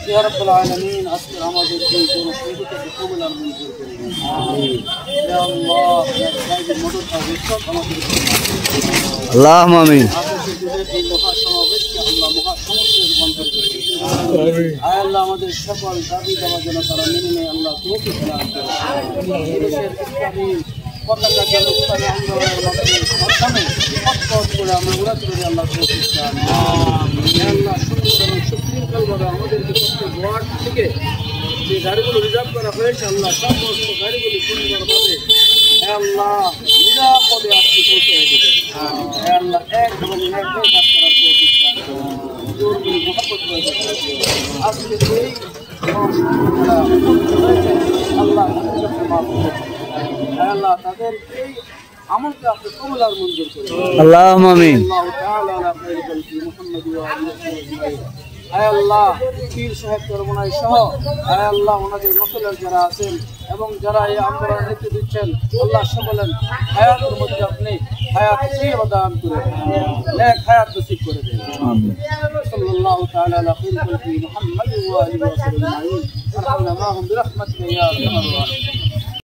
ইয়া রাব্বুল আলামিন, আজকে আমাদের এই জনপ্রিয়তাকে কবুল আর মঞ্জুর করে নিন। আমিন। ইয়া আল্লাহ, ইয়া সাইয়্যিদ মদদ আবিষ্কার আমাদের আল্লাহুম্মা আমিন। এই মহা সমাবেশকে আল্লাহ মহা সমুদ্রের রূপান্তর করে দিন। আমিন। আয় আল্লাহ, আমাদের সকল দাবি দাওয়া যেন তারা মেনে নেয়, আল্লাহ তৌফিক দান করুন। দেশের ইসলামী পতাকা যেন ইসলামী আন্দোলনের মাধ্যমে পথ করে আমরা উড়াতে পারি, আল্লাহ তৌফিক দান করুন। ইয়া আল্লাহ, সুন্দর এবং সুশৃঙ্খলভাবে আমাদেরকে প্রত্যেক ওয়ার্ড থেকে যে গাড়িগুলো রিজার্ভ করা হয়েছে, আল্লাহ সমস্ত গাড়িগুলি সুন্দরভাবে আল্লাহ নিরাপদে আপনি পৌঁছে দেবেন। আল্লাহ এক এবং এক কাজ করার তৌফিক দান করুন। জোরগুলি মহব্বত করে আজকে এই আল্লাহ মাফ করুন। আল্লাহ তাদের এই আমলকে আপনি কবুল আর মঞ্জুর করুন। আল্লাহুম্মা আমিন। আল্লাহু তাআলা আলা খায়রি খালকি মুহাম্মদ ওয়া আলিহি আজমাইন। আয় আল্লাহ, পীর সাহেব চরমনাই সহ আয় আল্লাহ ওনাদের নকলের যারা আছেন এবং যারা এই আন্দোলনে নেতৃত্ব দিচ্ছেন, আল্লাহ সকলেন হায়াতের মধ্যে আপনি হায়াত জিয়া দান করে নেক হায়াত নসিব করে দেন। আমিন। সাল্লাল্লাহু তাআলা আলা খায়রি খালকি মুহাম্মদ ওয়া আলিহি ওয়া সাল্লাম আজমাইন। আরহামনা মাহুম বিরহমাতিকা ইয়া আরহামার রাহিমিন।